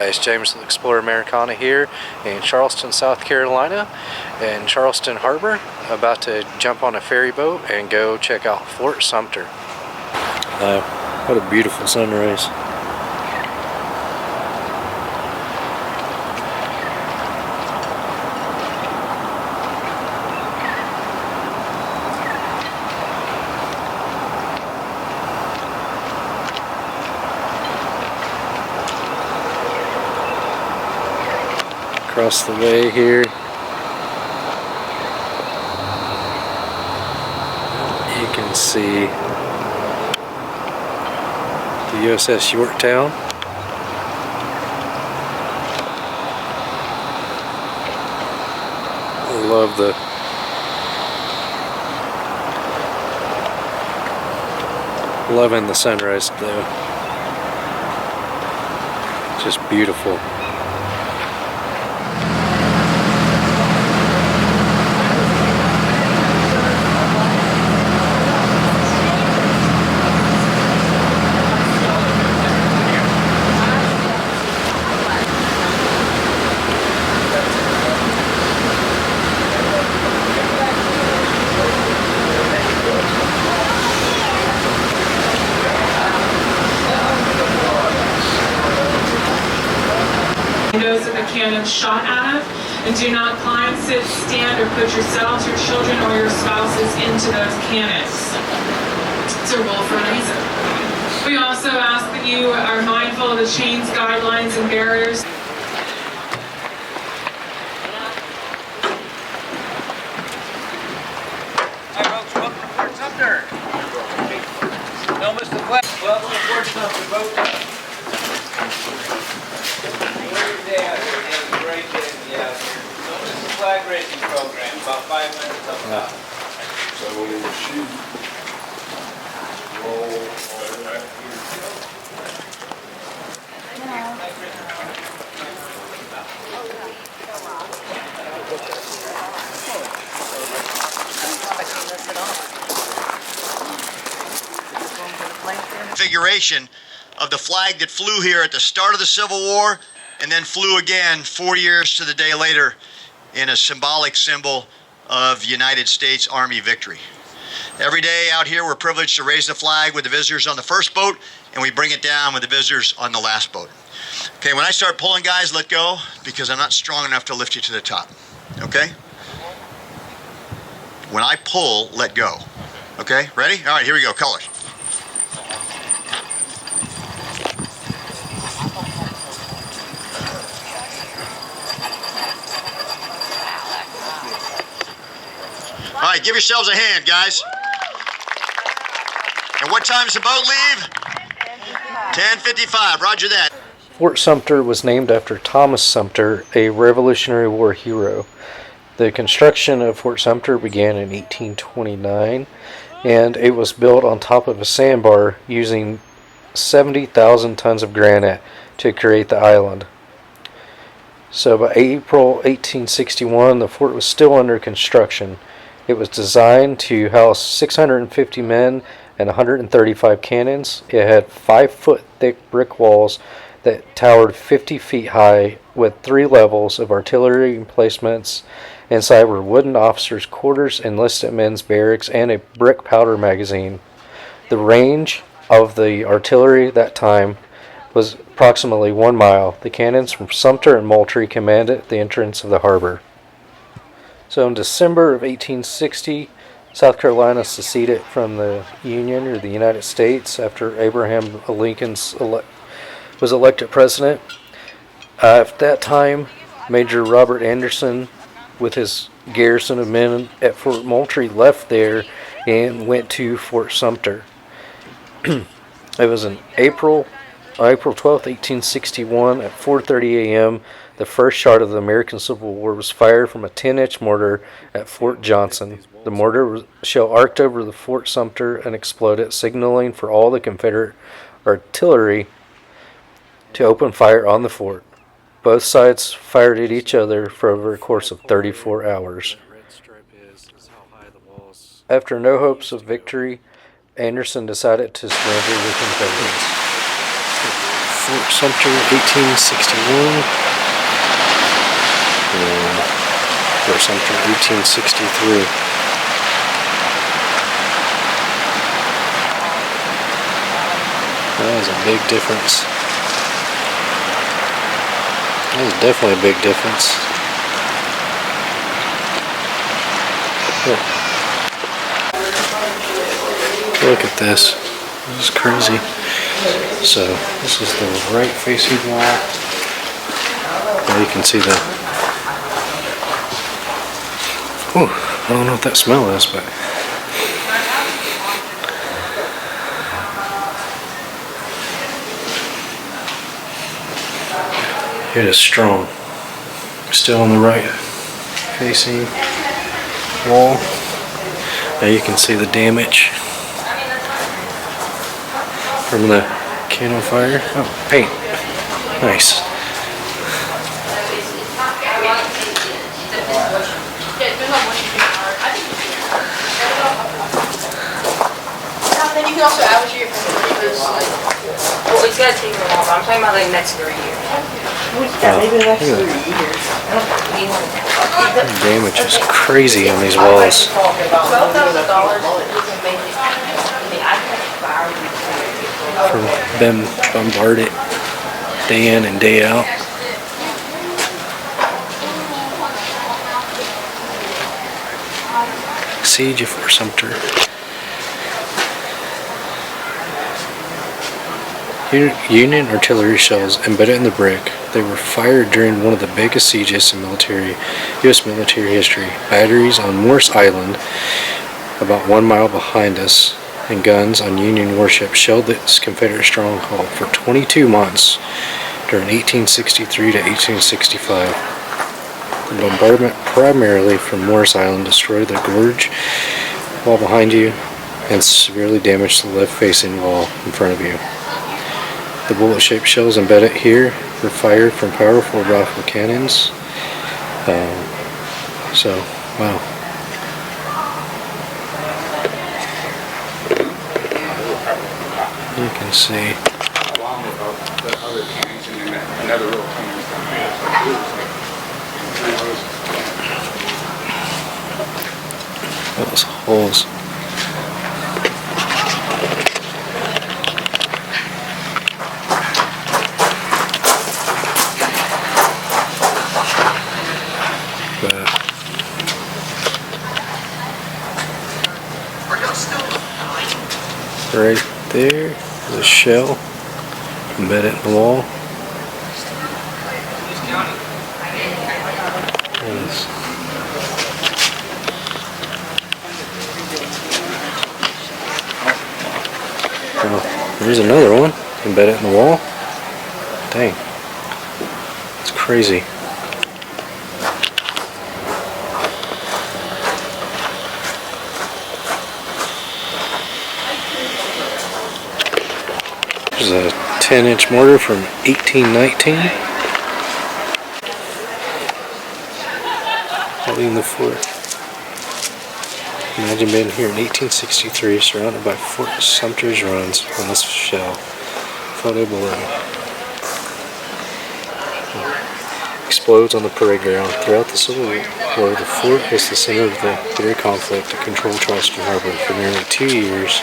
It's James the Explorer Americana here in Charleston, South Carolina, in Charleston Harbor, about to jump on a ferry boat and go check out Fort Sumter. What a beautiful sunrise. Across the way here, you can see the USS Yorktown. I love loving the sunrise though. Just beautiful. Windows of the cannon shot at it, and do not climb, sit, stand, or put yourselves, your children, or your spouses into those cannons. It's a rule for a reason. We also ask that you are mindful of the chains, guidelines, and barriers. Hi folks, welcome to Fort Sumter. Don't miss the flag. Welcome to Fort Sumter, folks. Flag raising program, about 5 minutes up top. So shoot, roll, back configuration of the flag that flew here at the start of the Civil War and then flew again 4 years to the day later in a symbolic symbol of United States Army victory. Every day out here we're privileged to raise the flag with the visitors on the first boat, and we bring it down with the visitors on the last boat. Okay, when I start pulling, guys, let go, because I'm not strong enough to lift you to the top. Okay? When I pull, let go. Okay, ready? All right, here we go, colors. All right, give yourselves a hand, guys. And what time does the boat leave? 10:55, roger that. Fort Sumter was named after Thomas Sumter, a Revolutionary War hero. The construction of Fort Sumter began in 1829, and it was built on top of a sandbar using 70,000 tons of granite to create the island. So by April 1861, the fort was still under construction. It was designed to house 650 men and 135 cannons. It had 5-foot thick brick walls that towered 50 feet high with 3 levels of artillery emplacements. Inside were wooden officers' quarters, enlisted men's barracks, and a brick powder magazine. The range of the artillery that time was approximately 1 mile. The cannons from Sumter and Moultrie commanded the entrance of the harbor. So in December of 1860, South Carolina seceded from the Union, or the United States, after Abraham Lincoln was elected president. At that time, Major Robert Anderson, with his garrison of men at Fort Moultrie, left there and went to Fort Sumter. It was in April 12th, 1861, at 4:30 a.m., the first shot of the American Civil War was fired from a 10-inch mortar at Fort Johnson. The mortar shell arced over the Fort Sumter and exploded, signaling for all the Confederate artillery to open fire on the fort. Both sides fired at each other for over a course of 34 hours. After no hopes of victory, Anderson decided to surrender the Confederates. Fort Sumter, 1861. And Fort Sumter, 1863. That is a big difference. That is definitely a big difference. Look at this. This is crazy. So, this is the right facing wall. Now you can see the... Whew, I don't know what that smell is, but... It is strong. Still on the right facing wall. Now you can see the damage from the cannon fire. Oh, paint. Nice. Then you can also average your well, it's gonna take a while, but I'm talking about like next 3 years. Maybe the next 3 years. The damage is crazy on these walls. $12,000. From them bombarded day in and day out. Siege of Fort Sumter. Union artillery shells embedded in the brick. They were fired during one of the biggest sieges in U.S. military history. Batteries on Morris Island, about 1 mile behind us, and guns on Union warships shelled this Confederate stronghold for 22 months during 1863 to 1865. The bombardment, primarily from Morris Island, destroyed the gorge wall behind you and severely damaged the left-facing wall in front of you. The bullet-shaped shells embedded here were fired from powerful rifle cannons. Wow. You can see. Along with the other cannons and then another row coming from Those holes. Right there is a shell embedded in the wall. Yes. Oh, there's another one embedded in the wall. Dang. It's crazy. There's a 10-inch mortar from 1819. Holding the fort. Imagine being here in 1863, surrounded by Fort Sumter's ruins on this shell. Photo below. Explodes on the parade ground. Throughout the Civil War, the fort was the center of the bitter conflict to control Charleston Harbor. For nearly 2 years,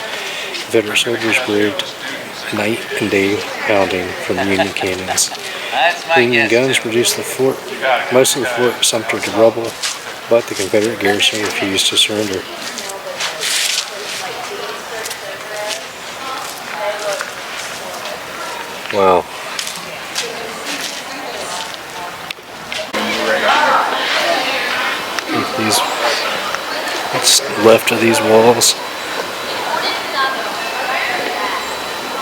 Confederate soldiers braved night and day pounding from Union cannons. Union guns reduced most of the Fort Sumter to rubble, but the Confederate garrison refused to surrender. Wow. What's left of these walls.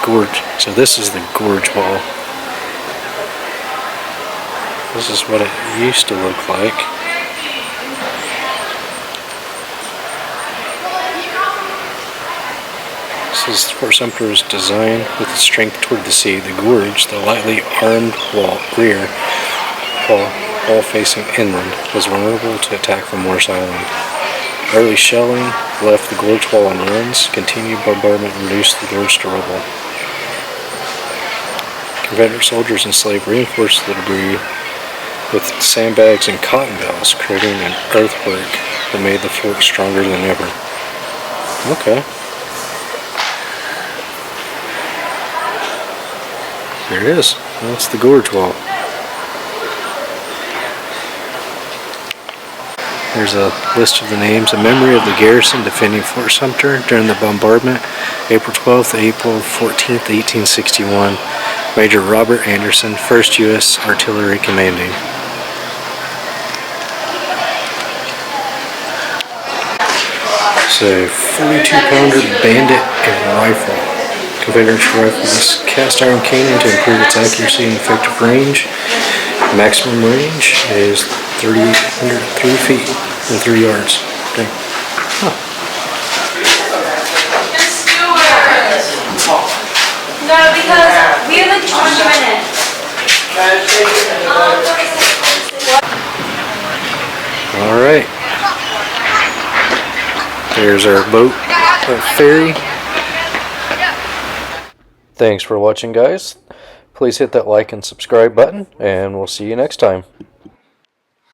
Gorge. So this is the gorge wall. This is what it used to look like. This is Fort Sumter's design with its strength toward the sea. The gorge, the lightly armed rear wall, all facing inland, was vulnerable to attack from Morris Island. Early shelling left the gorge wall in ruins. Continued bombardment reduced the gorge to rubble. Confederate soldiers and slaves reinforced the debris with sandbags and cotton bales, creating an earthwork that made the fort stronger than ever. Okay. There it is. That's the gorge wall. There's a list of the names. A memory of the garrison defending Fort Sumter during the bombardment, April 12th to April 14th, 1861. Major Robert Anderson, 1st U.S. Artillery Commanding. It's a 42-pounder Bandit and rifle. Confederate rifle. This cast iron cannon to improve its accuracy and effective range. Maximum range is 3 feet and 3 yards. Okay. Huh. No, because we have like 20 minutes. All right. There's our boat, ferry. Thanks for watching, guys. Please hit that like and subscribe button, and we'll see you next time.